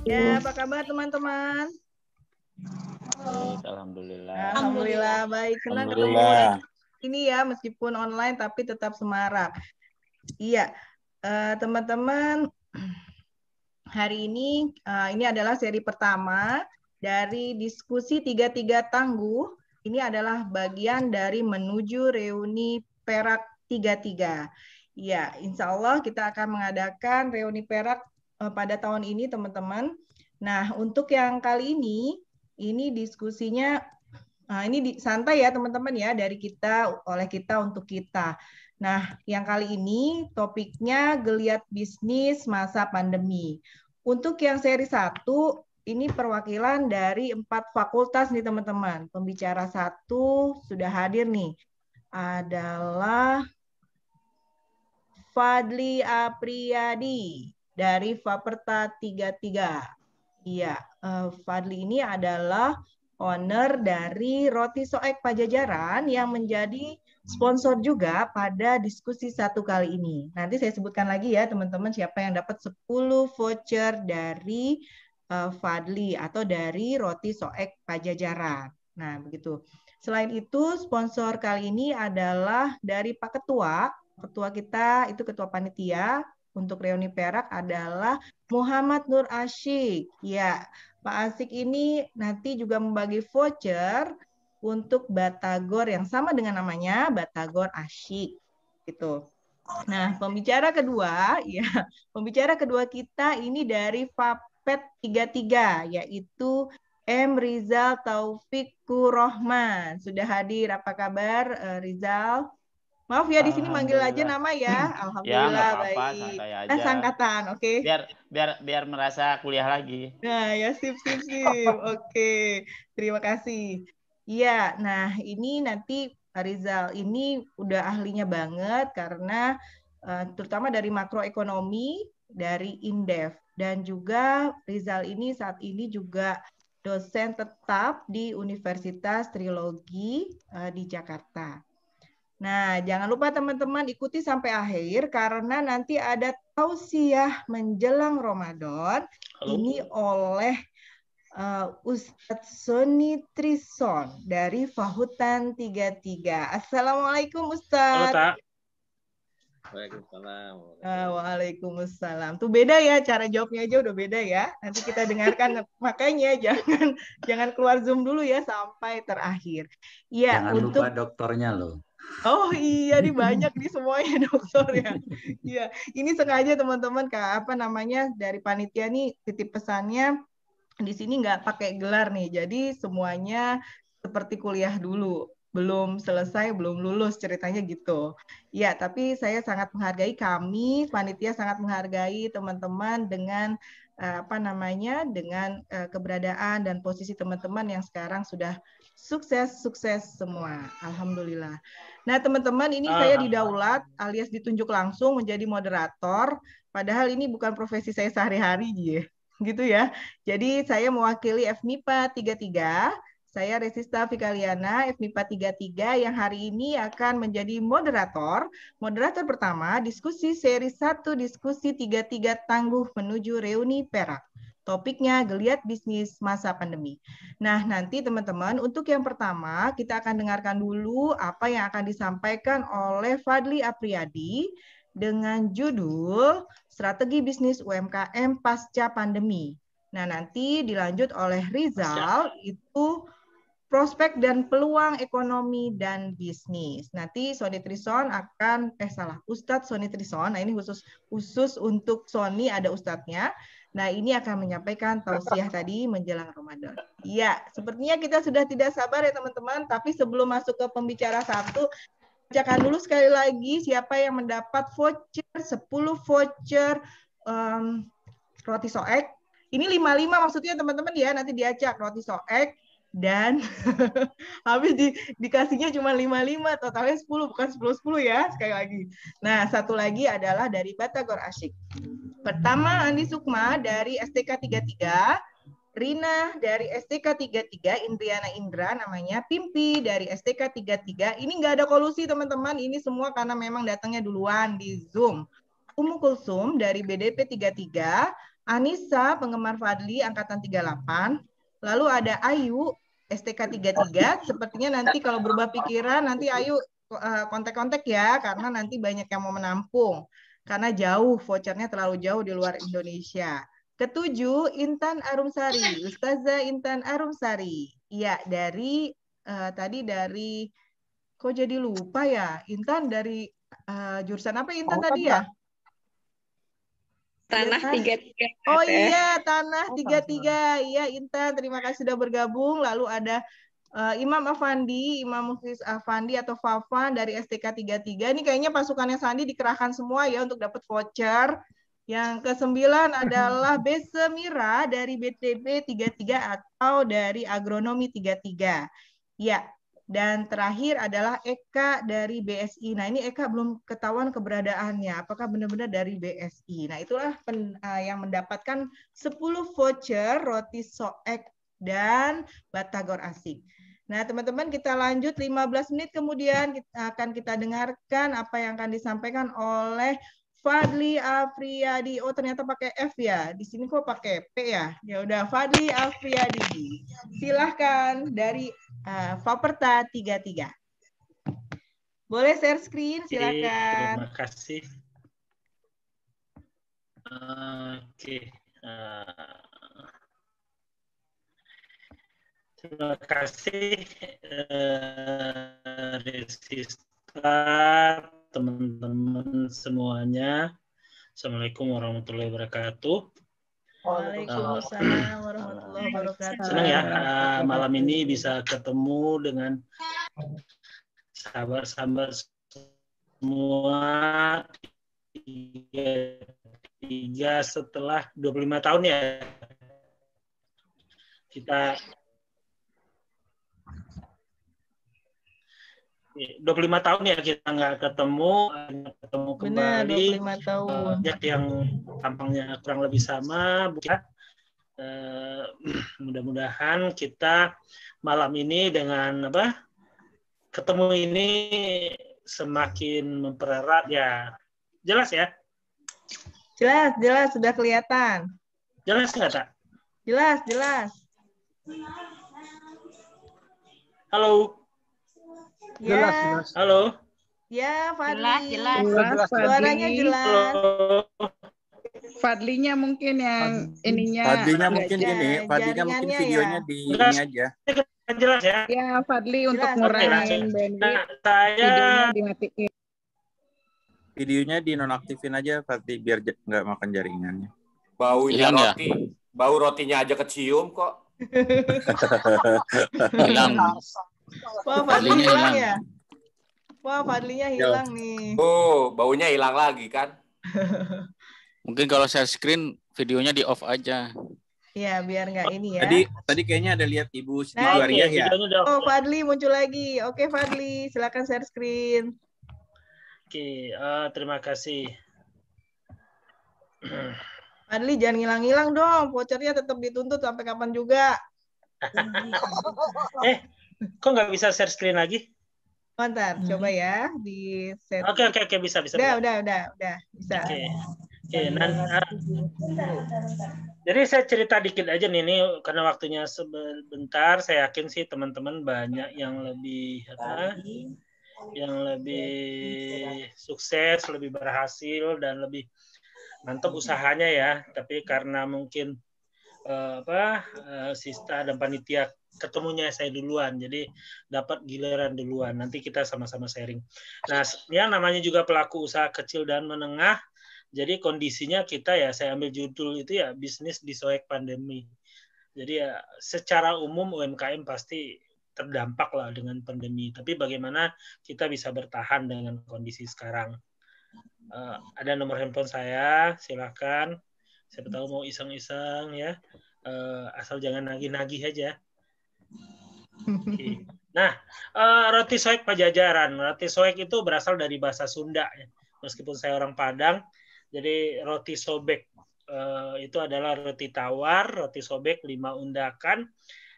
Ya, apa kabar teman-teman? Baik, alhamdulillah. Alhamdulillah baik. Senang ketemu Alhamdulillah. lagi ini ya, meskipun online tapi tetap semarak. Iya, teman-teman, hari ini adalah seri pertama dari diskusi 33 tangguh. Ini adalah bagian dari menuju reuni Perak 33. Ya, insya Allah kita akan mengadakan reuni Perak pada tahun ini, teman-teman. Nah, untuk yang kali ini diskusinya, ini santai ya, teman-teman ya, dari kita, oleh kita, untuk kita. Nah, yang kali ini topiknya geliat bisnis masa pandemi. Untuk yang seri 1, ini perwakilan dari 4 fakultas nih teman-teman. Pembicara 1 sudah hadir nih. Adalah Fadli Apriyadi dari Faperta 33. Iya, Fadli ini adalah owner dari Roti Soek Pajajaran yang menjadi sponsor juga pada diskusi 1 kali ini. Nanti saya sebutkan lagi ya teman-teman siapa yang dapat 10 voucher dari Fadli atau dari Roti Soek Pajajaran. Nah, begitu. Selain itu, sponsor kali ini adalah dari Pak Ketua. Ketua kita itu ketua panitia untuk reuni Perak adalah Muhammad Nur Asyik. Ya, Pak Asyik ini nanti juga membagi voucher untuk Batagor yang sama dengan namanya, Batagor Asyik. Gitu. Nah, pembicara kedua kita ini dari Fapet 33, yaitu M. Rizal Taufikur Rohman. Sudah hadir, apa kabar Rizal? Maaf ya, di sini manggil aja nama ya. Ya, nggak Alhamdulillah apa-apa, baik. santai aja. Sangkatan, oke. Biar merasa kuliah lagi. Nah, ya sip. Oke. Terima kasih. Iya, nah ini nanti Rizal ini udah ahlinya banget karena terutama dari makroekonomi, dari Indef, dan juga Rizal ini saat ini juga dosen tetap di Universitas Trilogi di Jakarta. Nah, jangan lupa teman-teman ikuti sampai akhir karena nanti ada tausiah menjelang Ramadan. Ini oleh Ustadz Soni Trison dari Fahutan 33. Assalamualaikum Ustadz. Waalaikumsalam. Waalaikumsalam. Tuh beda ya, cara jawabnya aja udah beda ya. Nanti kita dengarkan. Makanya jangan keluar Zoom dulu ya sampai terakhir. Ya, jangan lupa dokternya loh. Oh iya, nih banyak nih semuanya dokter ya. Iya, ini sengaja teman-teman dari panitia nih titip pesannya di sini nggak pakai gelar nih. Jadi semuanya seperti kuliah dulu. Belum selesai, belum lulus ceritanya gitu. Ya, tapi saya sangat menghargai panitia sangat menghargai teman-teman dengan dengan keberadaan dan posisi teman-teman yang sekarang sudah sukses semua. Alhamdulillah. Nah, teman-teman, ini saya didaulat alias ditunjuk langsung menjadi moderator. Padahal ini bukan profesi saya sehari-hari, gitu ya. Jadi saya mewakili FMIPA 33. Saya Resista Fikaliana, FMIPA 33 yang hari ini akan menjadi moderator. Moderator pertama, diskusi seri 1, diskusi 33 tangguh menuju reuni Perak. Topiknya geliat bisnis masa pandemi. Nah, nanti teman-teman, untuk yang pertama kita akan dengarkan dulu apa yang akan disampaikan oleh Fadli Apriyadi dengan judul Strategi Bisnis UMKM Pasca Pandemi. Nah, nanti dilanjut oleh Rizal, itu prospek dan peluang ekonomi dan bisnis. Nanti Soni Trison Ustadz Soni Trison, nah ini khusus untuk Soni ada Ustadznya. Nah, ini akan menyampaikan tausiah tadi menjelang Ramadan. Iya, sepertinya kita sudah tidak sabar ya teman-teman, tapi sebelum masuk ke pembicara 1, bacakan dulu sekali lagi siapa yang mendapat voucher, 10 voucher roti soek. Ini 55 maksudnya teman-teman ya, nanti diacak roti soek. Dan habis dikasihnya cuma 55, totalnya 10, bukan 10 ya, sekali lagi. Nah, satu lagi adalah dari Batagor Asyik. Pertama, Andi Sukma dari STK 33, Rina dari STK 33, Indriana Indra namanya, Pimpi dari STK 33. Ini nggak ada kolusi teman-teman, ini semua karena memang datangnya duluan di Zoom. Umu Kulsum dari BDP 33, Anissa, penggemar Fadli, angkatan 38. Lalu ada Ayu, STK 33. Sepertinya nanti kalau berubah pikiran, nanti Ayu kontak-kontak ya, karena nanti banyak yang mau menampung. Karena jauh, vouchernya terlalu jauh di luar Indonesia. Ketujuh, Intan Arumsari, Ustazah Intan Arumsari. Iya, dari tadi dari, kok jadi lupa ya? Intan dari jurusan apa Intan tadi ya? Tanah 33. Oh iya, Tanah 33. Iya, Intan, terima kasih sudah bergabung. Lalu ada Imam Afandi, Imam Mufis Afandi atau Fafan dari STK 33. Ini kayaknya pasukannya Sandi dikerahkan semua ya untuk dapat voucher. Yang ke-9 adalah Besemira dari BTP 33 atau dari Agronomi 33. Ya, dan terakhir adalah Eka dari BSI. Nah, ini Eka belum ketahuan keberadaannya. Apakah benar-benar dari BSI? Nah, itulah yang mendapatkan 10 voucher roti soek dan batagor asik. Nah, teman-teman, kita lanjut 15 menit kemudian akan kita dengarkan apa yang akan disampaikan oleh Fadli Afriyadi. Oh, ternyata pakai F ya. Di sini kok pakai P ya? Ya udah, Fadli Afriyadi. Silahkan dari Faperta 33. Boleh share screen, silakan. Terima kasih. Oke. Terima kasih Resista, teman-teman semuanya. Assalamualaikum warahmatullahi wabarakatuh. Waalaikumsalam warahmatullahi wabarakatuh. Senang ya malam ini bisa ketemu dengan sahabat-sahabat semua tiga setelah 25 tahun ya. Kita 25 tahun ya kita nggak ketemu kembali. Benar, 25 tahun. Yang tampangnya kurang lebih sama, bukan? Mudah-mudahan kita malam ini dengan ketemu ini semakin mempererat ya. Jelas ya? Jelas, sudah kelihatan. Jelas nggak, Tak? Jelas. Halo. Ya. Jelas. Halo. Ya, Fadli. Jelas. Suaranya jelas. Halo. Fadlinya mungkin yang ininya. Fadlinya mungkin gini, Fadlinya mungkin videonya di ini aja. Jelas ya? Ya, Fadli Jelas. untuk ngurangin bandwidth, Nah, saya videonya dimatiin. Videonya dinonaktifin aja, Fadli, biar nggak makan jaringannya. Baunya Hilang ya? roti, bau rotinya aja kecium kok. Hilang. Wah, Fadli hilang ya? Wah, Fadlinya hilang nih. Oh, baunya hilang lagi kan? Mungkin kalau share screen videonya di off aja. Ya, biar nggak ini ya. Tadi kayaknya ada lihat Ibu Siti Nah, Waria ya. Oh, Fadli muncul lagi. Oke, Fadli, silakan share screen. Oke, terima kasih. Fadli jangan ngilang-ngilang dong. Vouchernya tetap dituntut sampai kapan juga. Kok nggak bisa share screen lagi? Bentar, coba ya di set. Oke, bisa. Udah, bisa. Oke, jadi saya cerita dikit aja nih, ini karena waktunya sebentar. Saya yakin sih teman-teman banyak yang lebih sukses, lebih berhasil dan lebih mantap usahanya ya. Tapi karena mungkin Sista dan panitia ketemunya saya duluan, jadi dapat giliran duluan. Nanti kita sama-sama sharing. Nah, yang namanya juga pelaku usaha kecil dan menengah. Jadi kondisinya kita ya, saya ambil judul itu ya, bisnis disoek pandemi. Jadi ya secara umum UMKM pasti terdampak lah dengan pandemi. Tapi bagaimana kita bisa bertahan dengan kondisi sekarang? Ada nomor handphone saya, silakan. Siapa tahu mau iseng-iseng ya. Asal jangan nagih-nagih aja. Okay. Nah, roti soek Pajajaran. Roti soek itu berasal dari bahasa Sunda. Ya. Meskipun saya orang Padang, jadi roti sobek itu adalah roti tawar, roti sobek 5 undakan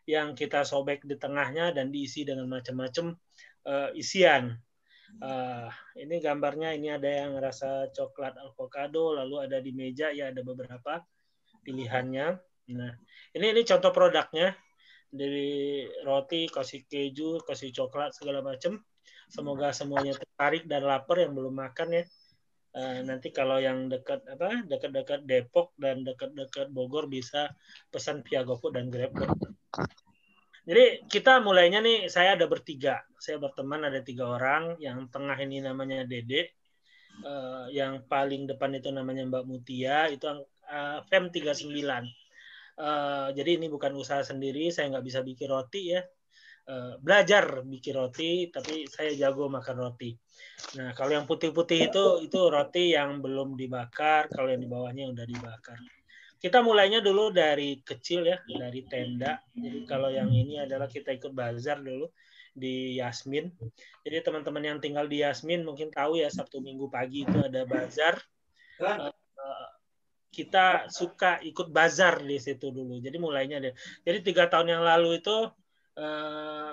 yang kita sobek di tengahnya dan diisi dengan macam-macam isian. Ini gambarnya, ini ada yang rasa coklat avocado, lalu ada di meja ya ada beberapa. pilihannya. Nah, ini contoh produknya. Dari roti, kasih keju, kasih coklat, segala macam. Semoga semuanya tertarik dan lapar yang belum makan ya. Nanti kalau yang dekat Depok dan dekat Bogor bisa pesan via GoFood dan GrabFood. Jadi kita mulainya nih, saya ada bertiga. Saya berteman ada 3 orang. Yang tengah ini namanya Dede. Yang paling depan itu namanya Mbak Mutia. Itu FEM 39. Jadi ini bukan usaha sendiri, saya nggak bisa bikin roti ya. Belajar bikin roti, tapi saya jago makan roti. Nah, kalau yang putih-putih itu roti yang belum dibakar, kalau yang di bawahnya yang udah dibakar. Kita mulainya dulu dari kecil ya, dari tenda. Jadi kalau yang ini adalah kita ikut bazar dulu di Yasmin. Jadi teman-teman yang tinggal di Yasmin mungkin tahu ya, Sabtu Minggu pagi itu ada bazar. Kita suka ikut bazar di situ dulu. Jadi mulainya deh. Jadi 3 tahun yang lalu itu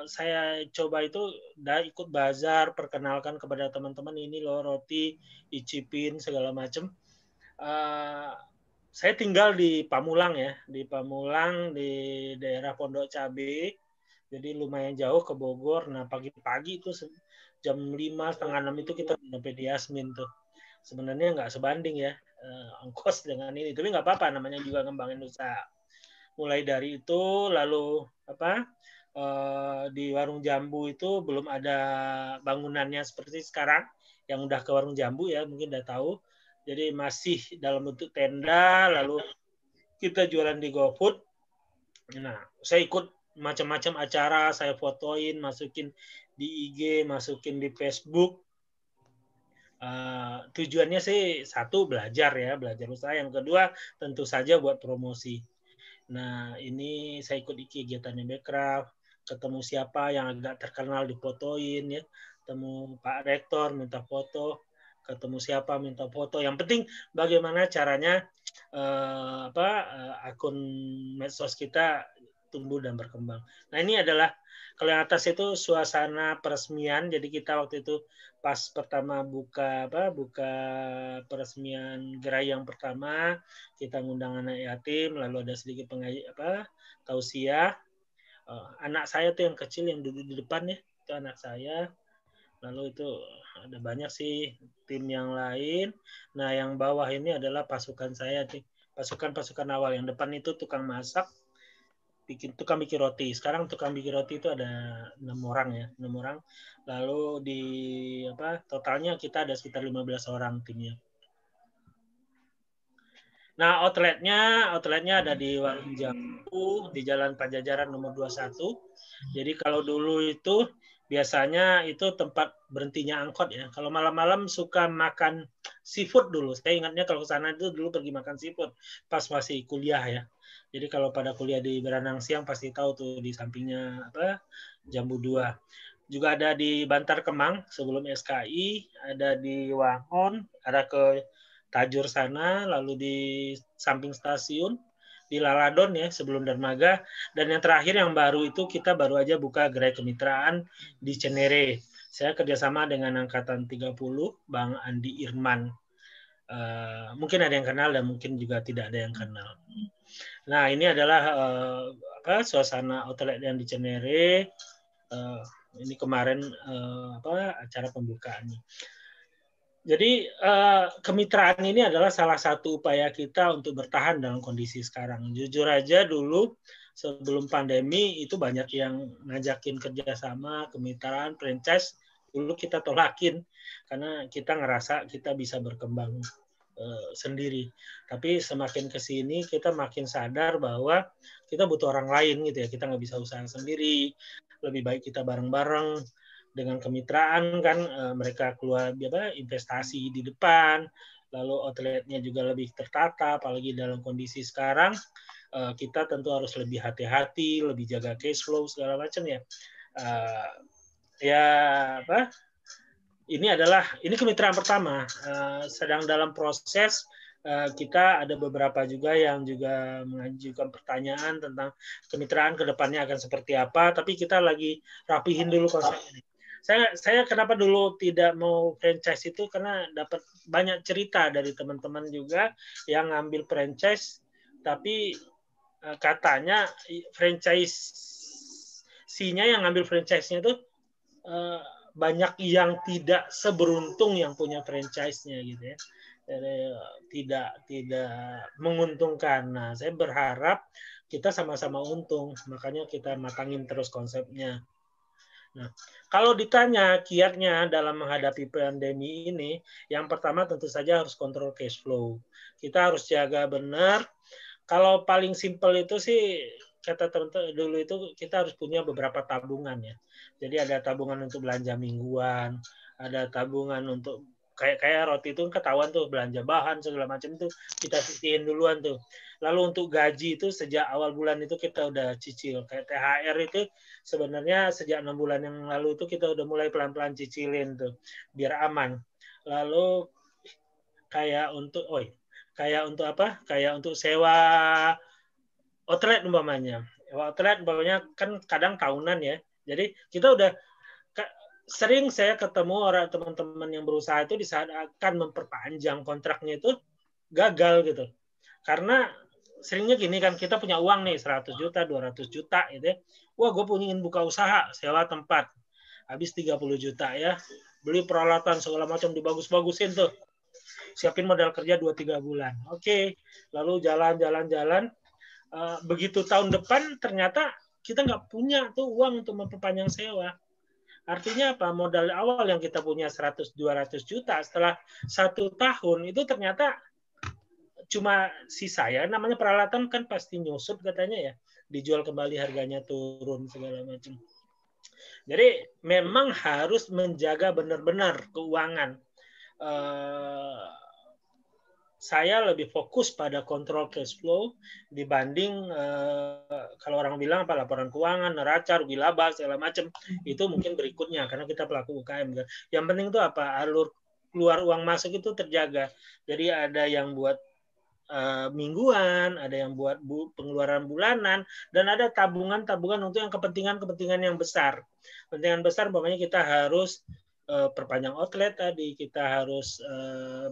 saya coba itu ikut bazar, perkenalkan kepada teman-teman ini loh roti, icipin segala macam. Saya tinggal di Pamulang ya, di Pamulang di daerah Pondok Cabe. Jadi lumayan jauh ke Bogor. Nah pagi-pagi itu jam 5, setengah 6 itu kita sampai di Yasmin tuh. Sebenarnya nggak sebanding ya ongkos dengan ini, tapi nggak apa-apa, namanya juga ngembangin usaha. Mulai dari itu lalu di warung jambu itu belum ada bangunannya seperti sekarang yang udah ke warung jambu ya, mungkin udah tahu. Jadi masih dalam bentuk tenda, lalu kita jualan di GoFood. Nah, saya ikut macam-macam acara, saya fotoin, masukin di IG, masukin di Facebook. Tujuannya sih satu belajar usaha, yang kedua tentu saja buat promosi. Nah ini saya ikut kegiatannya Backcraft, ketemu siapa yang agak terkenal difotoin ya, ketemu Pak Rektor minta foto, ketemu siapa minta foto. Yang penting bagaimana caranya akun medsos kita tumbuh dan berkembang. Nah ini adalah kalau yang atas itu suasana peresmian. Jadi kita waktu itu pas pertama buka peresmian gerai yang pertama, kita ngundang anak yatim, lalu ada sedikit tausiah. Anak saya tuh yang kecil yang duduk di depan ya, itu anak saya. Lalu itu ada banyak sih tim yang lain. Nah yang bawah ini adalah pasukan saya, pasukan awal. Yang depan itu tukang masak, tukang bikin roti. Sekarang tukang bikin roti itu ada 6 orang ya, 6 orang. Lalu di totalnya kita ada sekitar 15 orang timnya. Nah, outletnya ada di Warung Jambu di Jalan Pajajaran nomor 21. Jadi kalau dulu itu biasanya itu tempat berhentinya angkot ya. Kalau malam-malam suka makan seafood dulu. Saya ingatnya kalau ke sana itu dulu pergi makan seafood pas masih kuliah ya. Jadi kalau pada kuliah di Beranang Siang pasti tahu tuh di sampingnya Jambu 2. Juga ada di Bantar Kemang sebelum SKI, ada di Wangon, ada ke Tajur sana, lalu di samping stasiun, di Laladon ya sebelum dermaga, dan yang terakhir yang baru itu kita baru aja buka gerai kemitraan di Cenere. Saya kerjasama dengan Angkatan 30, Bang Andi Irman. Mungkin ada yang kenal dan mungkin juga tidak ada yang kenal. Nah ini adalah suasana outlet yang di Cenere. Ini kemarin acara pembukaannya. Jadi kemitraan ini adalah salah satu upaya kita untuk bertahan dalam kondisi sekarang. Jujur aja dulu sebelum pandemi itu banyak yang ngajakin kerjasama, kemitraan, franchise. Dulu kita tolakin karena kita ngerasa kita bisa berkembang sendiri. Tapi semakin ke sini kita makin sadar bahwa kita butuh orang lain gitu ya. Kita nggak bisa usaha sendiri. Lebih baik kita bareng-bareng. Dengan kemitraan kan mereka keluar investasi di depan, lalu outletnya juga lebih tertata, apalagi dalam kondisi sekarang kita tentu harus lebih hati-hati, lebih jaga cash flow segala macam ya. Ini kemitraan pertama, sedang dalam proses. Kita ada beberapa juga yang juga mengajukan pertanyaan tentang kemitraan ke depannya akan seperti apa, tapi kita lagi rapihin dulu konsepnya. Saya kenapa dulu tidak mau franchise itu karena dapat banyak cerita dari teman-teman juga yang ngambil franchise tapi katanya franchise-nya yang ngambil franchise-nya itu banyak yang tidak seberuntung yang punya franchise-nya gitu ya. Tidak menguntungkan. Nah, saya berharap kita sama-sama untung, makanya kita matangin terus konsepnya. Nah, kalau ditanya kiatnya dalam menghadapi pandemi ini, yang pertama tentu saja harus kontrol cash flow. Kita harus jaga benar. Kalau paling simpel itu sih, kata teman-teman dulu itu kita harus punya beberapa tabungan ya. Jadi ada tabungan untuk belanja mingguan, ada tabungan untuk kayak roti itu ketahuan tuh belanja bahan segala macam itu kita sisihin duluan tuh. Lalu untuk gaji itu sejak awal bulan itu kita udah cicil. Kayak THR itu sebenarnya sejak 6 bulan yang lalu itu kita udah mulai pelan-pelan cicilin tuh biar aman. Lalu kayak untuk apa? Kayak untuk sewa outlet umpamanya. Outlet umpamanya kan kadang tahunan ya. Jadi kita udah sering saya ketemu orang teman-teman yang berusaha itu di saat akan memperpanjang kontraknya itu gagal gitu. Karena seringnya gini kan, kita punya uang nih 100 juta, 200 juta gitu ya. Wah, gue ingin buka usaha, sewa tempat. Habis 30 juta ya. Beli peralatan segala macam dibagus-bagusin tuh. Siapin modal kerja 2-3 bulan. Oke, lalu jalan-jalan. Begitu tahun depan ternyata kita nggak punya tuh uang untuk memperpanjang sewa. Artinya apa? Modal awal yang kita punya 100-200 juta setelah 1 tahun itu ternyata cuma sisa ya. Namanya peralatan kan pasti nyusut katanya ya. Dijual kembali harganya turun segala macam. Jadi memang harus menjaga benar-benar keuangan. Saya lebih fokus pada kontrol cash flow dibanding kalau orang bilang apa laporan keuangan, neraca, rugi laba segala macam itu mungkin berikutnya karena kita pelaku UKM. Yang penting itu apa? Alur keluar uang masuk itu terjaga. Jadi ada yang buat mingguan, ada yang buat pengeluaran bulanan, dan ada tabungan-tabungan untuk yang kepentingan-kepentingan yang besar. Kepentingan besar pokoknya kita harus perpanjang outlet tadi, kita harus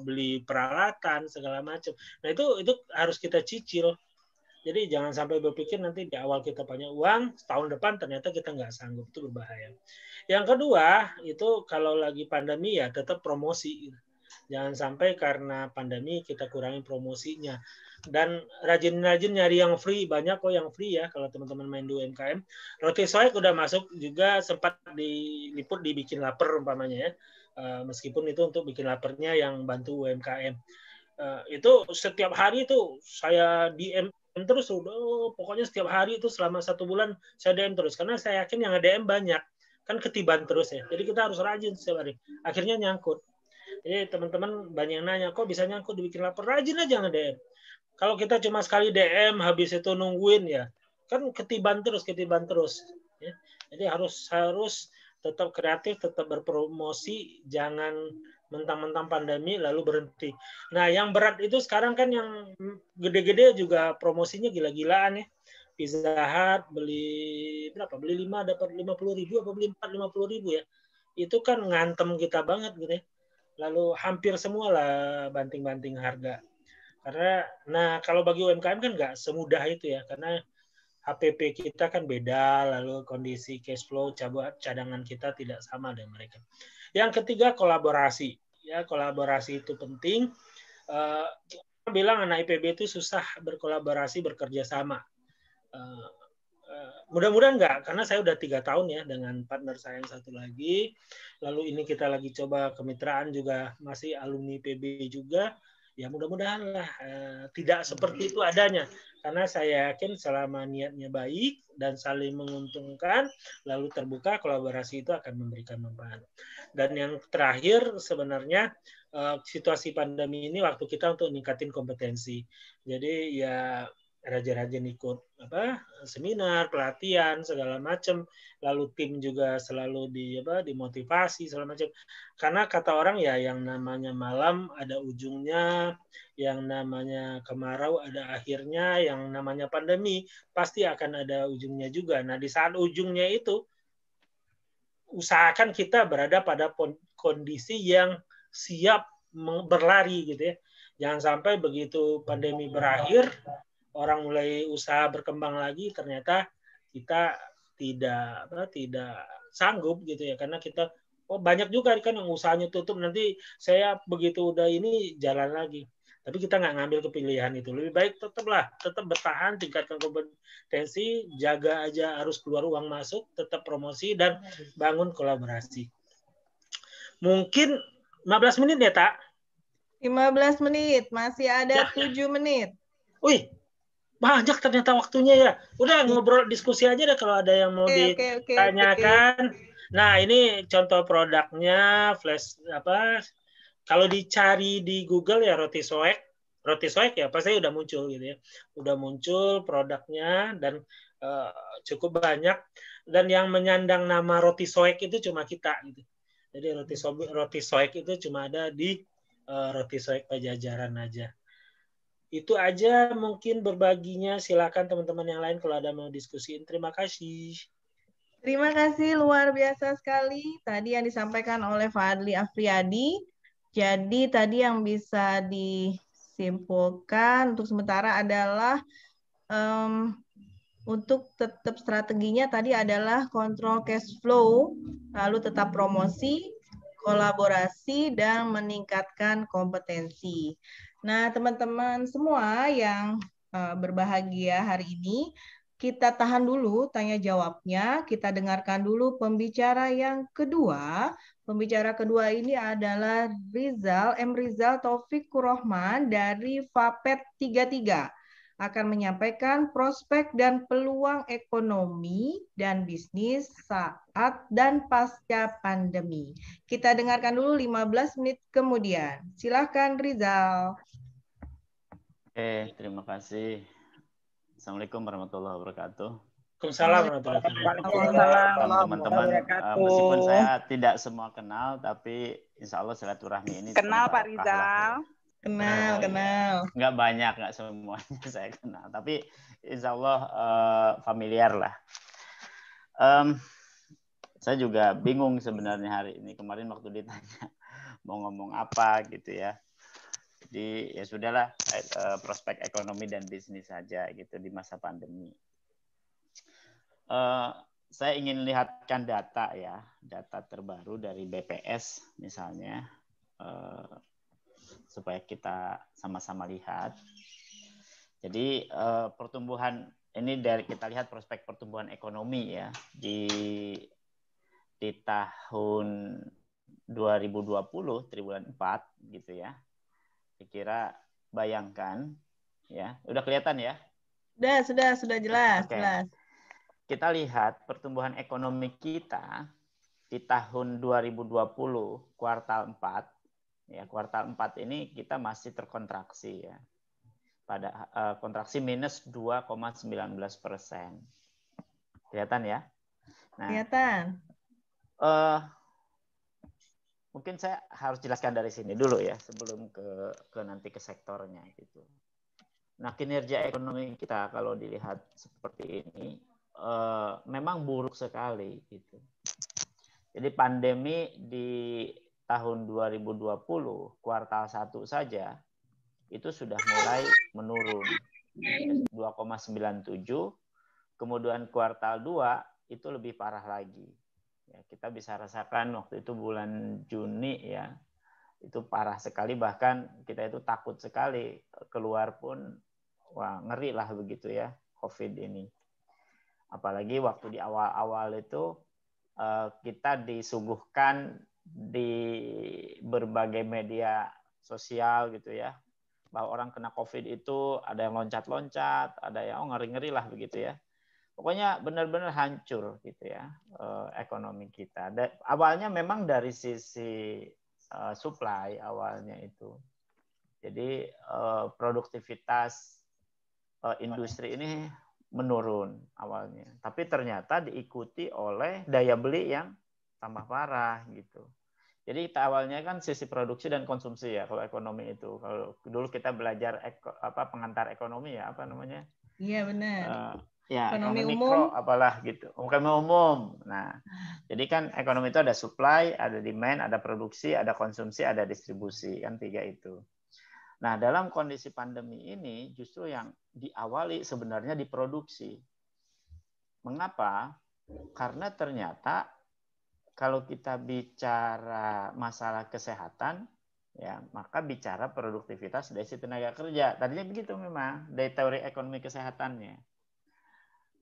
beli peralatan segala macam. Nah itu harus kita cicil. Jadi jangan sampai berpikir nanti di awal kita punya uang, tahun depan ternyata kita nggak sanggup, itu berbahaya. Yang kedua itu kalau lagi pandemi ya tetap promosi. Jangan sampai karena pandemi kita kurangi promosinya. Dan rajin-rajin nyari yang free, banyak kok yang free ya kalau teman-teman main di UMKM. Roti soek udah masuk juga, sempat diliput dibikin lapar umpamanya ya. Meskipun itu untuk bikin laparnya yang bantu UMKM. Itu setiap hari itu saya DM terus, pokoknya setiap hari itu selama 1 bulan saya DM terus. Karena saya yakin yang DM banyak, kan ketiban terus ya. Jadi kita harus rajin setiap hari. Akhirnya nyangkut. Jadi teman-teman banyak yang nanya, kok bisa nyangkut dibikin lapar? Rajin aja nge-DM. Kalau kita cuma sekali DM, habis itu nungguin ya, kan ketiban terus. Ya. Jadi harus tetap kreatif, tetap berpromosi, jangan mentang-mentang pandemi lalu berhenti. Nah, yang berat itu sekarang kan yang gede-gede juga promosinya gila-gilaan ya. Pizza Hut beli berapa? Beli 5 dapat 50.000 apa beli 4 50.000 ya. Itu kan ngantem kita banget gitu ya. Lalu hampir semua lah banting-banting harga. Karena kalau bagi UMKM kan nggak semudah itu ya, karena HPP kita kan beda, lalu kondisi cash flow cadangan kita tidak sama dengan mereka. Yang ketiga kolaborasi. Ya, kolaborasi itu penting. Kita bilang anak IPB itu susah berkolaborasi, bekerja sama. Mudah-mudahan enggak, karena saya udah 3 tahun ya dengan partner saya yang satu lagi. Lalu ini kita lagi coba kemitraan juga, masih alumni IPB juga. Ya mudah-mudahan lah tidak seperti itu adanya. Karena saya yakin selama niatnya baik dan saling menguntungkan, lalu terbuka, kolaborasi itu akan memberikan manfaat. Dan yang terakhir sebenarnya situasi pandemi ini waktu kita untuk meningkatin kompetensi. Jadi ya rajin-rajin ikut seminar, pelatihan segala macam, lalu tim juga selalu dimotivasi segala macam. Karena kata orang ya yang namanya malam ada ujungnya, yang namanya kemarau ada akhirnya, yang namanya pandemi pasti akan ada ujungnya juga. Nah, di saat ujungnya itu usahakan kita berada pada kondisi yang siap berlari gitu ya. Jangan sampai begitu pandemi berakhir orang mulai usaha berkembang lagi, ternyata kita tidak sanggup gitu ya, karena kita banyak juga kan yang usahanya tutup, nanti saya begitu udah ini jalan lagi. Tapi kita nggak ngambil kepilihan itu. Lebih baik tetap bertahan, tingkatkan kompetensi, jaga aja harus keluar uang masuk, tetap promosi dan bangun kolaborasi. Mungkin 15 menit ya, Tak? 15 menit, masih ada 7 menit. Wih, banyak ternyata waktunya ya. Udah ngobrol diskusi aja deh kalau ada yang mau ditanyakan. Nah, ini contoh produknya flash kalau dicari di Google ya roti soek ya pasti udah muncul gitu ya. Udah muncul produknya dan cukup banyak, dan yang menyandang nama roti soek itu cuma kita gitu. Jadi roti soek itu cuma ada di roti soek Pajajaran aja. Itu aja mungkin berbaginya. Silakan teman-teman yang lain kalau ada mau diskusiin. Terima kasih. Terima kasih, luar biasa sekali tadi yang disampaikan oleh Fadli Afriyadi. Jadi tadi yang bisa disimpulkan untuk sementara adalah untuk tetap strateginya tadi adalah kontrol cash flow, lalu tetap promosi, kolaborasi, dan meningkatkan kompetensi. Nah, teman-teman semua yang berbahagia hari ini, kita tahan dulu tanya jawabnya, kita dengarkan dulu pembicara yang kedua. Pembicara kedua ini adalah Rizal Taufik Kurrohman dari Fapet 33. Akan menyampaikan prospek dan peluang ekonomi dan bisnis saat dan pasca pandemi. Kita dengarkan dulu 15 menit kemudian. Silakan Rizal. Oke, terima kasih. Assalamualaikum warahmatullahi wabarakatuh. Waalaikumsalam warahmatullahi wabarakatuh. Teman-teman, meskipun saya tidak semua kenal, tapi insya Allah silaturahmi ini kenal Pak Rizal. Kenal. Nggak banyak, nggak semuanya saya kenal. Tapi insya Allah familiar lah. Saya juga bingung sebenarnya hari ini. Kemarin waktu ditanya mau ngomong apa gitu ya. Jadi ya sudahlah, prospek ekonomi dan bisnis saja gitu di masa pandemi. Saya ingin lihatkan data ya, data terbaru dari BPS misalnya. Supaya kita sama-sama lihat. Jadi pertumbuhan ini dari kita lihat prospek pertumbuhan ekonomi ya di tahun 2020 triwulan 4 gitu ya. Kira-kira bayangkan ya, udah kelihatan ya? Sudah jelas, Oke. jelas. Kita lihat pertumbuhan ekonomi kita di tahun 2020 kuartal 4. Ya, kuartal 4 ini kita masih terkontraksi ya. Pada kontraksi minus 2,19%. Kelihatan ya? Nah, kelihatan. Mungkin saya harus jelaskan dari sini dulu ya sebelum ke nanti ke sektornya gitu. Nah, kinerja ekonomi kita kalau dilihat seperti ini memang buruk sekali gitu. Jadi pandemi di tahun 2020 kuartal 1 saja itu sudah mulai menurun 2,97, kemudian kuartal 2 itu lebih parah lagi. Ya, kita bisa rasakan waktu itu bulan Juni ya, itu parah sekali, bahkan kita itu takut sekali keluar pun, wah ngeri lah begitu ya COVID ini. Apalagi waktu di awal-awal itu kita disuguhkan di berbagai media sosial gitu ya, bahwa orang kena COVID itu ada yang loncat-loncat, ada yang ngeri-ngeri lah begitu ya. Pokoknya benar-benar hancur gitu ya ekonomi kita. Awalnya memang dari sisi supply awalnya itu. Jadi produktivitas industri ini menurun awalnya. Tapi ternyata diikuti oleh daya beli yang tambah parah gitu. Jadi awalnya kan sisi produksi dan konsumsi ya kalau ekonomi itu. Kalau dulu kita belajar pengantar ekonomi ya, apa namanya? Iya benar. Ya, ekonomi mikro umum, apalah gitu. Ekonomi umum. Nah, jadi kan ekonomi itu ada supply, ada demand, ada produksi, ada konsumsi, ada distribusi, kan 3 itu. Nah, dalam kondisi pandemi ini justru yang diawali sebenarnya di produksi. Mengapa? Karena ternyata kalau kita bicara masalah kesehatan, ya maka bicara produktivitas dari sisi tenaga kerja. Tadinya begitu memang dari teori ekonomi kesehatannya.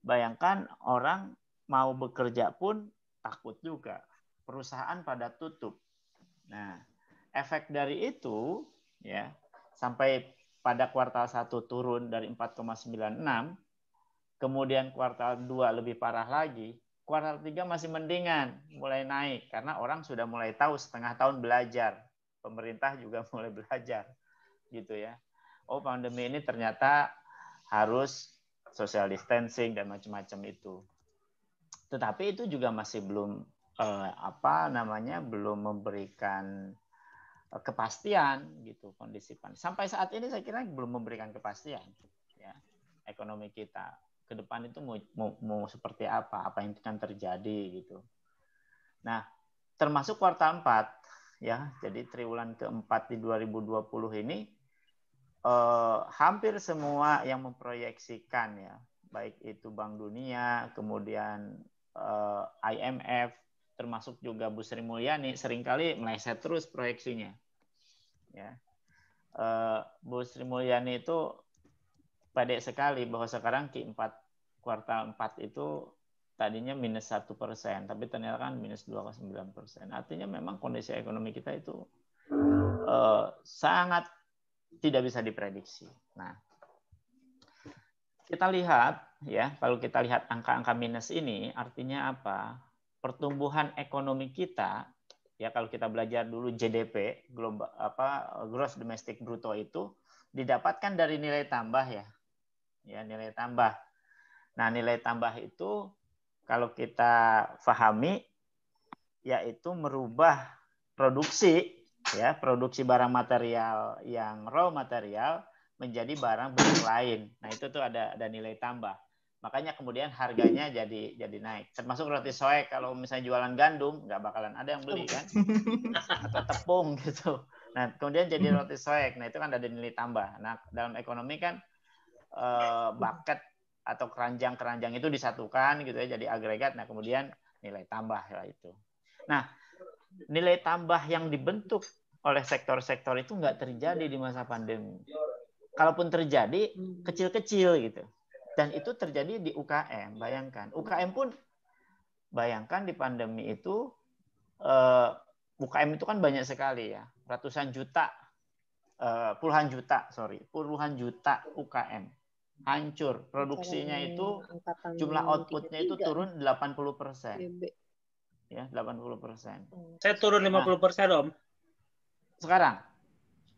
Bayangkan orang mau bekerja pun takut juga. Perusahaan pada tutup. Nah, efek dari itu ya sampai pada kuartal 1 turun dari 4,96, kemudian kuartal 2 lebih parah lagi, kuartal 3 masih mendingan, mulai naik karena orang sudah mulai tahu setengah tahun belajar. Pemerintah juga mulai belajar gitu ya. Oh, pandemi ini ternyata harus social distancing dan macam-macam itu. Tetapi itu juga masih belum belum memberikan kepastian gitu kondisi pandemi. Sampai saat ini saya kira belum memberikan kepastian ya ekonomi kita ke depan itu mau seperti apa yang akan terjadi gitu. Nah, termasuk kuartal 4 ya. Jadi triwulan keempat di 2020 ini hampir semua yang memproyeksikan ya, baik itu Bank Dunia, kemudian IMF, termasuk juga Bu Sri Mulyani seringkali meleset terus proyeksinya. Ya, Bu Sri Mulyani itu pede sekali bahwa sekarang Q4 kuartal 4 itu tadinya minus 1%, tapi ternyata kan minus 2,9%. Artinya memang kondisi ekonomi kita itu sangat tidak bisa diprediksi. Nah, kita lihat ya, kalau kita lihat angka-angka minus ini artinya apa? Pertumbuhan ekonomi kita ya, kalau kita belajar dulu GDP, global gross domestic bruto itu didapatkan dari nilai tambah ya. Ya, nilai tambah. Nah, nilai tambah itu kalau kita pahami yaitu merubah produksi ya, produksi barang material yang raw material menjadi barang bentuk lain. Nah, itu tuh ada nilai tambah. Makanya kemudian harganya jadi naik. Termasuk roti soek, kalau misalnya jualan gandum nggak bakalan ada yang beli kan, atau tepung gitu. Nah, kemudian jadi roti soek. Nah, itu kan ada nilai tambah. Nah, dalam ekonomi kan bucket atau keranjang-keranjang itu disatukan gitu ya, jadi agregat. Nah, kemudian nilai tambah lah itu. Nah, nilai tambah yang dibentuk oleh sektor-sektor itu nggak terjadi di masa pandemi. Kalaupun terjadi, kecil-kecil gitu. Dan itu terjadi di UKM, bayangkan. UKM pun, bayangkan di pandemi itu, UKM itu kan banyak sekali ya. Ratusan juta, puluhan juta UKM. Hancur. Produksinya itu, jumlah outputnya itu turun 80%. Ya, 80%. Saya turun 50%, Om. Sekarang?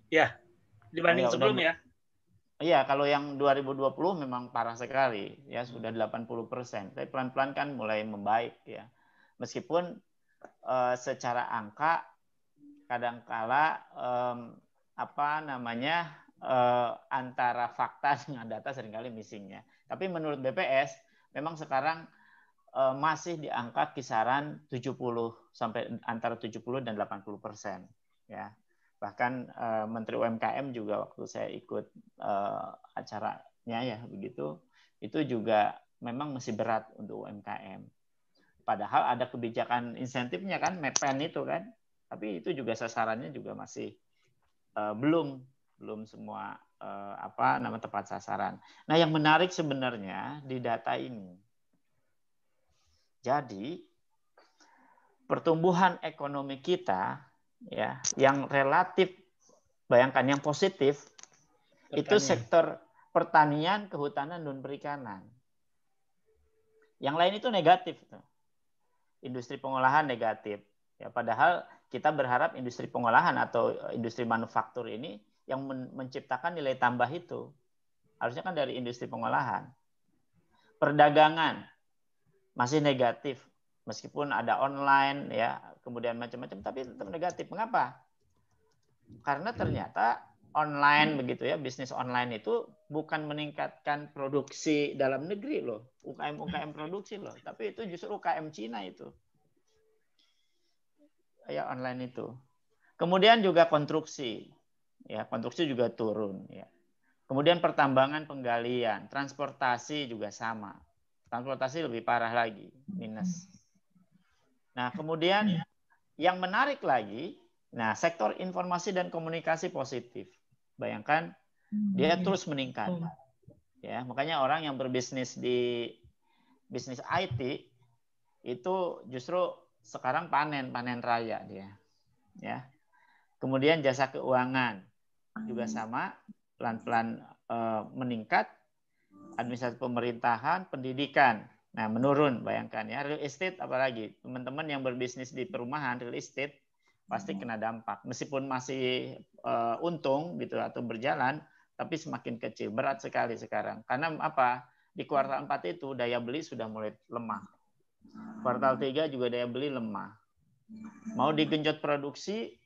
Ya, dibanding sebelumnya. Iya, kalau yang 2020 memang parah sekali, ya sudah 80%. Tapi pelan-pelan kan mulai membaik ya. Meskipun secara angka kadangkala antara fakta dengan data seringkali missingnya. Tapi menurut BPS memang sekarang masih di angka kisaran 70 sampai antara 70 dan 80% ya. Bahkan Menteri UMKM juga waktu saya ikut acaranya ya begitu, itu juga memang masih berat untuk UMKM. Padahal ada kebijakan insentifnya kan, MEPEN itu kan, tapi itu juga sasarannya juga masih belum semua tepat sasaran. Nah, yang menarik sebenarnya di data ini, jadi pertumbuhan ekonomi kita ya, yang relatif, bayangkan yang positif itu sektor pertanian, kehutanan, dan perikanan. Yang lain itu negatif. Industri pengolahan negatif. Ya, padahal kita berharap industri pengolahan atau industri manufaktur ini yang menciptakan nilai tambah itu harusnya kan dari industri pengolahan. Perdagangan masih negatif. Meskipun ada online ya, kemudian macam-macam, tapi tetap negatif. Mengapa? Karena ternyata online begitu ya, bisnis online itu bukan meningkatkan produksi dalam negeri loh, UKM produksi loh, tapi itu justru UKM Cina itu. Ya, online itu. Kemudian juga konstruksi. ya, konstruksi juga turun, ya. Kemudian pertambangan, penggalian, transportasi juga sama. Transportasi lebih parah lagi, minus. Nah, kemudian yang menarik lagi, nah, sektor informasi dan komunikasi positif. Bayangkan dia terus meningkat. Ya, makanya orang yang berbisnis di bisnis IT itu justru sekarang panen raya dia. Ya. Kemudian jasa keuangan juga sama, pelan-pelan meningkat. Administrasi pemerintahan, pendidikan, nah menurun, bayangkan ya. Real estate apalagi, teman-teman yang berbisnis di perumahan, real estate pasti kena dampak. Meskipun masih untung gitu atau berjalan, tapi semakin kecil, berat sekali sekarang. Karena apa? Di kuartal 4 itu daya beli sudah mulai lemah. Kuartal 3 juga daya beli lemah. Mau digenjot produksi,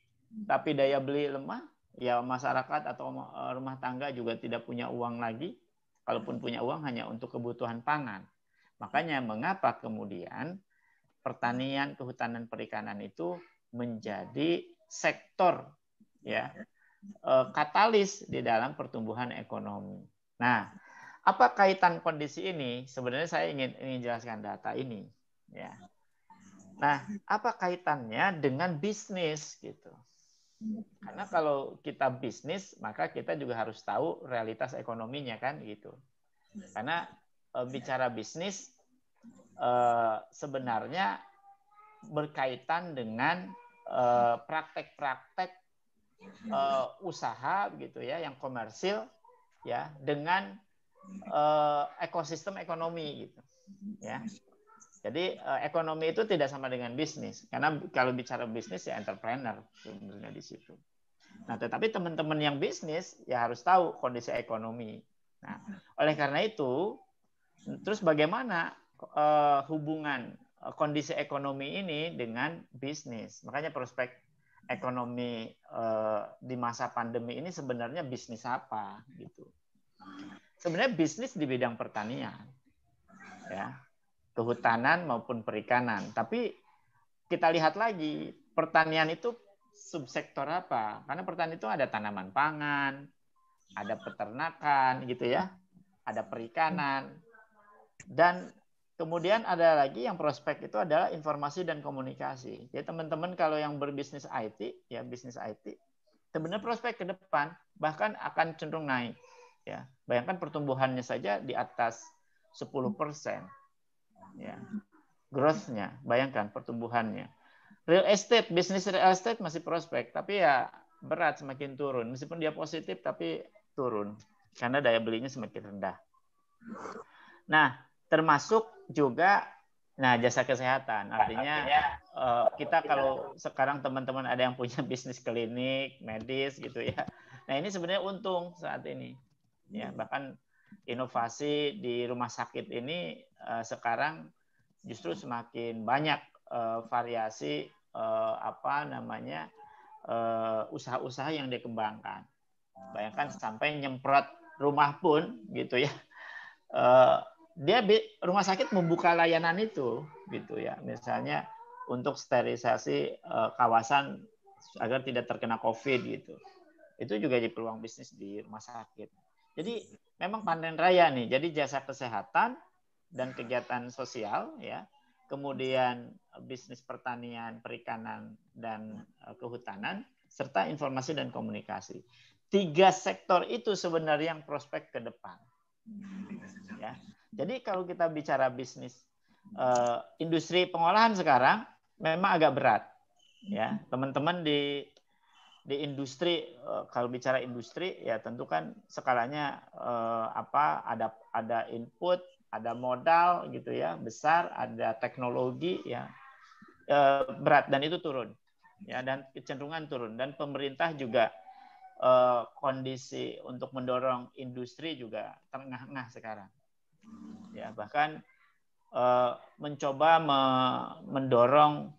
tapi daya beli lemah, ya masyarakat atau rumah tangga juga tidak punya uang lagi. Kalaupun punya uang hanya untuk kebutuhan pangan. Makanya mengapa kemudian pertanian, kehutanan, perikanan itu menjadi sektor ya katalis di dalam pertumbuhan ekonomi. Nah, apa kaitan kondisi ini? Sebenarnya saya ingin jelaskan data ini ya. Nah, apa kaitannya dengan bisnis gitu? Karena kalau kita bisnis, maka kita juga harus tahu realitas ekonominya kan gitu. Karena bicara bisnis sebenarnya berkaitan dengan praktek-praktek usaha gitu ya, yang komersil ya, dengan ekosistem ekonomi gitu ya. Jadi ekonomi itu tidak sama dengan bisnis, karena kalau bicara bisnis ya entrepreneur sebenarnya di situ. Nah, tetapi teman-teman yang bisnis ya harus tahu kondisi ekonomi. Nah, oleh karena itu, terus bagaimana hubungan kondisi ekonomi ini dengan bisnis? Makanya prospek ekonomi di masa pandemi ini sebenarnya bisnis apa gitu? Sebenarnya bisnis di bidang pertanian, ya. Kehutanan maupun perikanan. Tapi kita lihat lagi, pertanian itu subsektor apa? Karena pertanian itu ada tanaman pangan, ada peternakan gitu ya, ada perikanan, dan kemudian ada lagi yang prospek itu adalah informasi dan komunikasi. Jadi teman-teman kalau yang berbisnis IT, ya bisnis IT, sebenarnya prospek ke depan bahkan akan cenderung naik. Ya, bayangkan pertumbuhannya saja di atas 10%. Ya, growth-nya, bayangkan pertumbuhannya. Real estate, bisnis real estate masih prospek, tapi ya berat, semakin turun. Meskipun dia positif, tapi turun karena daya belinya semakin rendah. Nah, termasuk juga jasa kesehatan. Artinya kita kalau sekarang teman-teman ada yang punya bisnis klinik, medis gitu ya. Nah, ini sebenarnya untung saat ini. Ya, bahkan inovasi di rumah sakit ini sekarang justru semakin banyak variasi usaha-usaha yang dikembangkan. Bayangkan sampai nyemprot rumah pun gitu ya. Dia rumah sakit membuka layanan itu gitu ya. Misalnya untuk sterilisasi kawasan agar tidak terkena COVID gitu. Itu juga jadi peluang bisnis di rumah sakit. Jadi memang panen raya nih. Jadi jasa kesehatan dan kegiatan sosial ya. Kemudian bisnis pertanian, perikanan dan kehutanan serta informasi dan komunikasi. 3 sektor itu sebenarnya yang prospek ke depan. Ya. Jadi kalau kita bicara bisnis industri pengolahan sekarang memang agak berat. Ya, teman-teman di industri, kalau bicara industri ya tentu kan skalanya ada input, ada modal gitu ya besar, ada teknologi ya berat, dan itu turun ya, dan kecenderungan turun, dan pemerintah juga kondisi untuk mendorong industri juga tengah-tengah sekarang ya, bahkan mencoba mendorong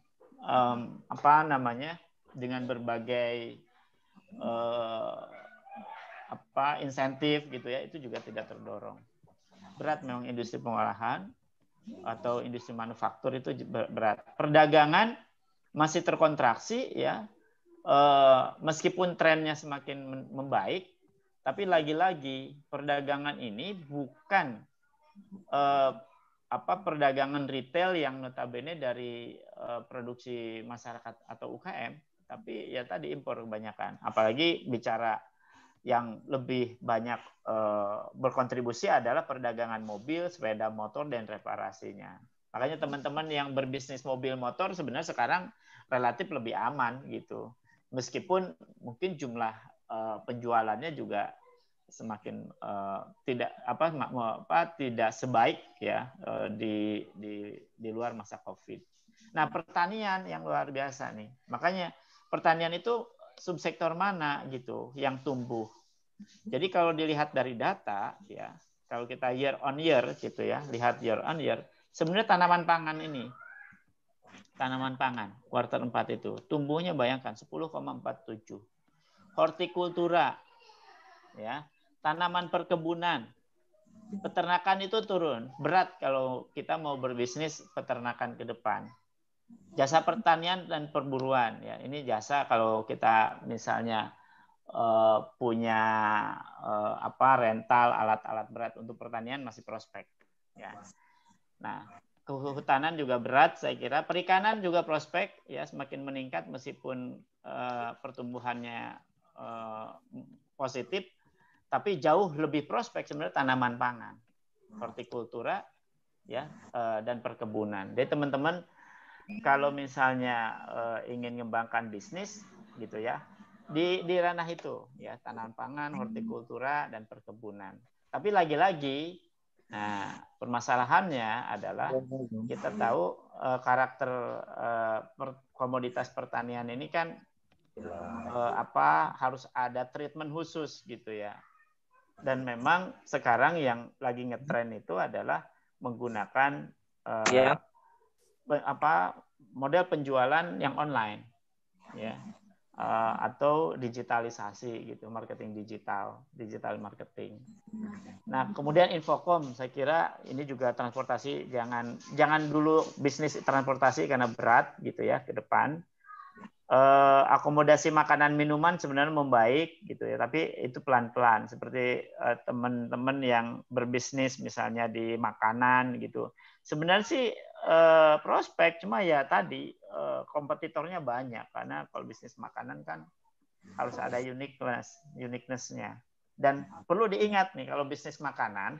dengan berbagai insentif gitu ya, itu juga tidak terdorong. Berat memang industri pengolahan atau industri manufaktur itu berat. Perdagangan masih terkontraksi ya, meskipun trennya semakin membaik, tapi lagi-lagi perdagangan ini bukan perdagangan retail yang notabene dari produksi masyarakat atau UKM, tapi ya tadi impor kebanyakan. Apalagi bicara yang lebih banyak berkontribusi adalah perdagangan mobil, sepeda motor, dan reparasinya. Makanya teman-teman yang berbisnis mobil motor sebenarnya sekarang relatif lebih aman gitu. Meskipun mungkin jumlah penjualannya juga semakin tidak sebaik ya di luar masa Covid. Nah, pertanian yang luar biasa nih. Makanya pertanian itu subsektor mana gitu yang tumbuh. Jadi kalau dilihat dari data ya, kalau kita year on year gitu ya, lihat year on year, sebenarnya tanaman pangan ini, tanaman pangan kuartal 4 itu tumbuhnya bayangkan 10,47. Hortikultura ya, tanaman perkebunan, peternakan itu turun. Berat kalau kita mau berbisnis peternakan ke depan. Jasa pertanian dan perburuan ya, ini jasa kalau kita misalnya punya rental alat-alat berat untuk pertanian masih prospek ya. Nah, kehutanan juga berat saya kira. Perikanan juga prospek ya, semakin meningkat meskipun pertumbuhannya positif, tapi jauh lebih prospek sebenarnya tanaman pangan, hortikultura ya, dan perkebunan. Jadi teman-teman kalau misalnya ingin mengembangkan bisnis gitu ya, di ranah itu ya, tanaman pangan, hortikultura, dan perkebunan. Tapi lagi-lagi, nah permasalahannya adalah kita tahu karakter komoditas pertanian ini kan harus ada treatment khusus gitu ya. Dan memang sekarang yang lagi ngetren itu adalah menggunakan model penjualan yang online ya, atau digitalisasi gitu, marketing digital marketing. Nah, kemudian Infocom, saya kira ini juga transportasi, jangan dulu bisnis transportasi karena berat gitu ya ke depan. Akomodasi makanan minuman sebenarnya membaik gitu ya, tapi itu pelan-pelan. Seperti teman-teman yang berbisnis misalnya di makanan gitu, sebenarnya sih prospek, cuma ya tadi kompetitornya banyak, karena kalau bisnis makanan kan harus ada uniqueness-nya. Dan perlu diingat nih, kalau bisnis makanan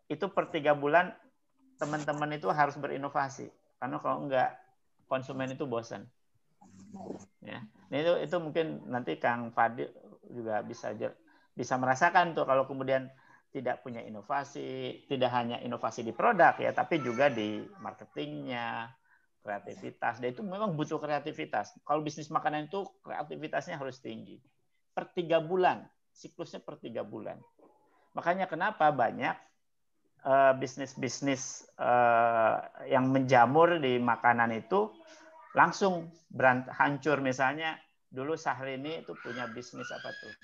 itu per 3 bulan teman-teman itu harus berinovasi, karena kalau enggak konsumen itu bosan. Ya, nah, itu mungkin nanti Kang Fadil juga bisa merasakan tuh kalau kemudian tidak punya inovasi, tidak hanya inovasi di produk ya, tapi juga di marketingnya, kreativitas. Dan itu memang butuh kreativitas. Kalau bisnis makanan itu kreativitasnya harus tinggi. Per 3 bulan, siklusnya per 3 bulan. Makanya kenapa banyak bisnis-bisnis yang menjamur di makanan itu langsung hancur. Misalnya dulu Syahrini itu punya bisnis apa tuh?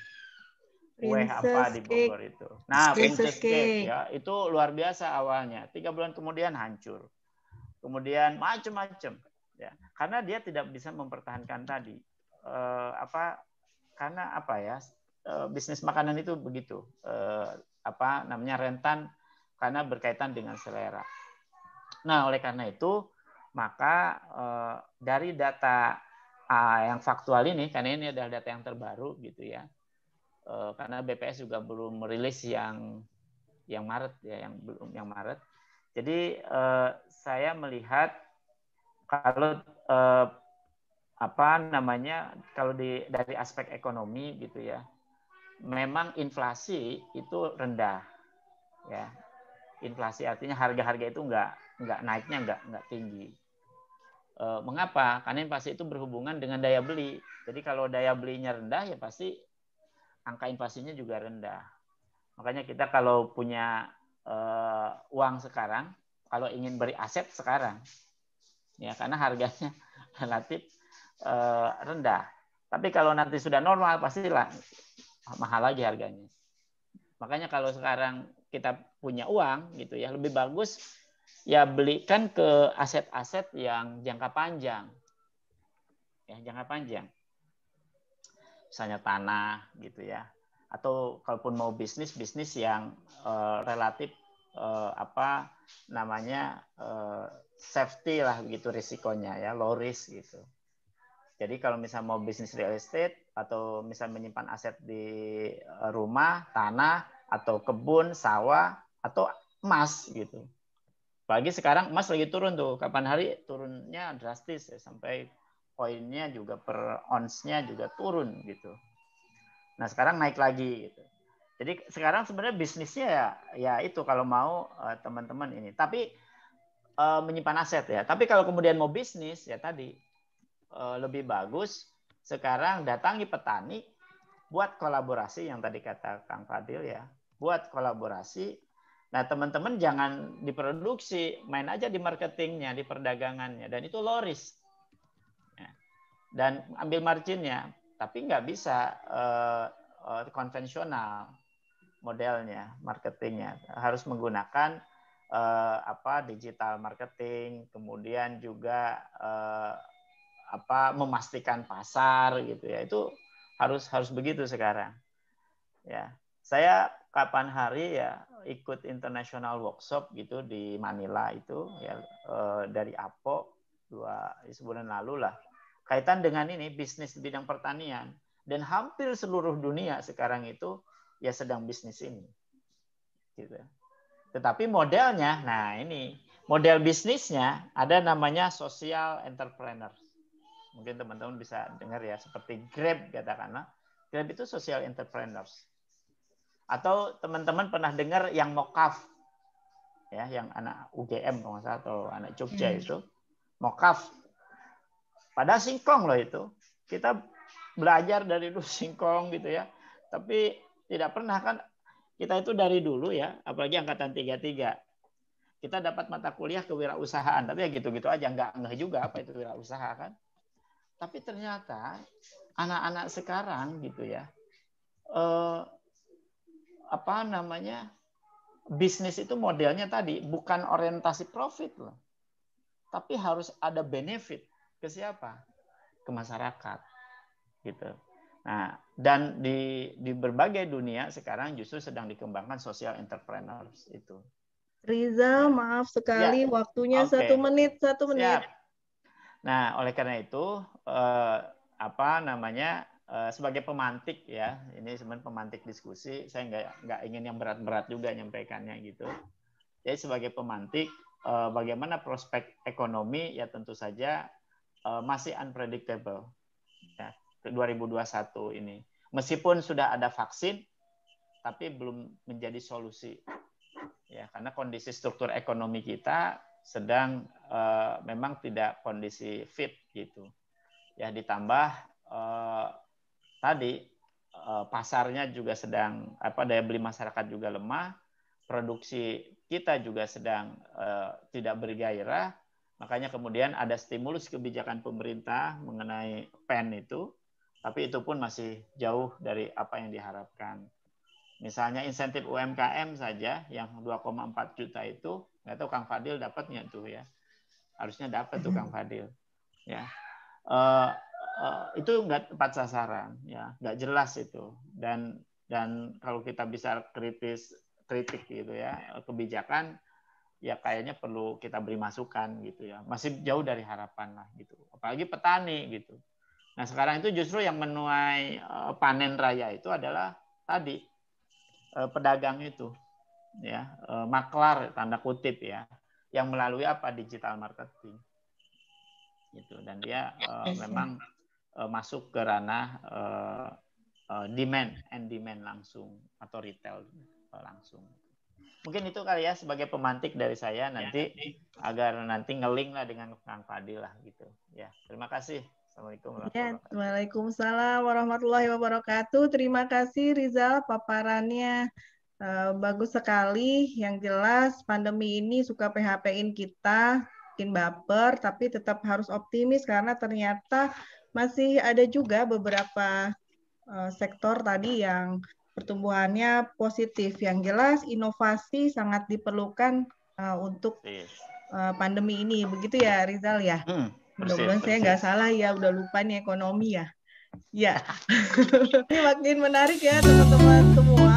Kue apa di Bogor itu. Nah, Princess Cake ya, itu luar biasa awalnya. 3 bulan kemudian hancur. Kemudian macam-macam ya. Karena dia tidak bisa mempertahankan tadi karena bisnis makanan itu begitu. Rentan karena berkaitan dengan selera. Nah, oleh karena itu maka dari data yang faktual ini, karena ini adalah data yang terbaru gitu ya. Karena BPS juga belum merilis yang Maret ya, yang Maret. Jadi saya melihat kalau kalau dari aspek ekonomi gitu ya, memang inflasi itu rendah ya. Inflasi artinya harga-harga itu nggak naiknya nggak tinggi. Mengapa? Karena inflasi itu berhubungan dengan daya beli. Jadi kalau daya belinya rendah ya pasti angka inflasinya juga rendah. Makanya kita kalau punya uang sekarang, kalau ingin beri aset sekarang, ya karena harganya relatif rendah. Tapi kalau nanti sudah normal pastilah mahal lagi harganya. Makanya kalau sekarang kita punya uang gitu ya, lebih bagus ya belikan ke aset-aset yang jangka panjang. ya, jangka panjang. Misalnya tanah gitu ya. Atau kalaupun mau bisnis yang relatif apa namanya safety lah begitu risikonya ya, low risk gitu. Jadi kalau misalnya mau bisnis real estate atau misalnya menyimpan aset di rumah, tanah atau kebun, sawah atau emas gitu. Apalagi sekarang emas lagi turun tuh, kapan hari turunnya drastis ya, sampai koinnya juga per ons-nya juga turun gitu. Nah sekarang naik lagi gitu. Jadi sekarang sebenarnya bisnisnya ya itu kalau mau teman-teman ini. Tapi menyimpan aset ya. Tapi kalau kemudian mau bisnis ya tadi lebih bagus sekarang datangi petani buat kolaborasi yang tadi kata Kang Fadil ya. Buat kolaborasi. Nah teman-teman jangan diproduksi, main aja di marketingnya, di perdagangannya. Dan itu low risk. Dan ambil marginnya. Tapi nggak bisa konvensional modelnya, marketingnya. Harus menggunakan digital marketing, kemudian juga memastikan pasar gitu ya. Itu harus begitu sekarang. Ya. Saya kapan hari ya ikut international workshop gitu di Manila itu ya dari APO sebulan lalu lah. Kaitan dengan ini bisnis di bidang pertanian dan hampir seluruh dunia sekarang itu ya sedang bisnis ini. Gitu. Tetapi modelnya, nah ini model bisnisnya ada namanya social entrepreneur. Mungkin teman-teman bisa dengar ya seperti Grab katakanlah. Grab itu social entrepreneurs. Atau teman-teman pernah dengar yang Mokaf, ya, yang anak UGM kalau nggak salah atau anak Jogja itu, Mokaf. Padahal singkong loh itu. Kita belajar dari dulu singkong gitu ya. Tapi tidak pernah kan kita itu dari dulu ya, apalagi angkatan 33. Kita dapat mata kuliah kewirausahaan, tapi ya gitu-gitu aja, nggak juga apa itu wirausaha kan. Tapi ternyata anak-anak sekarang gitu ya, bisnis itu modelnya tadi bukan orientasi profit loh, tapi harus ada benefit ke siapa? Ke masyarakat, gitu. Nah, dan di berbagai dunia sekarang justru sedang dikembangkan social entrepreneurs itu. Rizal, Ya. maaf sekali, Ya. waktunya Oke. 1 menit. Siap. Nah, oleh karena itu sebagai pemantik ya, ini sebenarnya pemantik diskusi, saya nggak ingin yang berat-berat juga nyampaikannya gitu. Jadi sebagai pemantik, bagaimana prospek ekonomi ya tentu saja masih unpredictable ya, 2021 ini. Meskipun sudah ada vaksin, tapi belum menjadi solusi ya, karena kondisi struktur ekonomi kita sedang memang tidak kondisi fit gitu ya, ditambah tadi pasarnya juga sedang daya beli masyarakat juga lemah, produksi kita juga sedang tidak bergairah, makanya kemudian ada stimulus kebijakan pemerintah mengenai PEN itu, tapi itu pun masih jauh dari apa yang diharapkan. Misalnya insentif UMKM saja yang 2,4 juta itu, nggak tahu Kang Fadil dapatnya tuh ya, harusnya dapat tuh Kang Fadil ya. Itu nggak tepat sasaran ya, nggak jelas itu, dan kalau kita bisa kritik gitu ya kebijakan ya, kayaknya perlu kita beri masukan gitu ya, masih jauh dari harapan lah gitu, apalagi petani gitu. Nah sekarang itu justru yang menuai panen raya itu adalah tadi pedagang itu ya, maklar tanda kutip ya, yang melalui digital marketing gitu, dan dia memang masuk ke ranah demand langsung atau retail langsung. Mungkin itu kali ya sebagai pemantik dari saya nanti agar nanti ngeling lah dengan Kang Fadil lah gitu ya. Terima kasih. Assalamualaikum warahmatullahi wabarakatuh. Waalaikumsalam warahmatullahi wabarakatuh. Terima kasih Rizal, paparannya bagus sekali. Yang jelas pandemi ini suka PHP-in kita, bikin baper, tapi tetap harus optimis karena ternyata masih ada juga beberapa sektor tadi yang pertumbuhannya positif. Yang jelas inovasi sangat diperlukan untuk pandemi ini. Begitu ya Rizal ya? Mudah-mudahan saya nggak salah ya, udah lupa nih ekonomi ya. Ya, ini makin menarik ya teman-teman semua.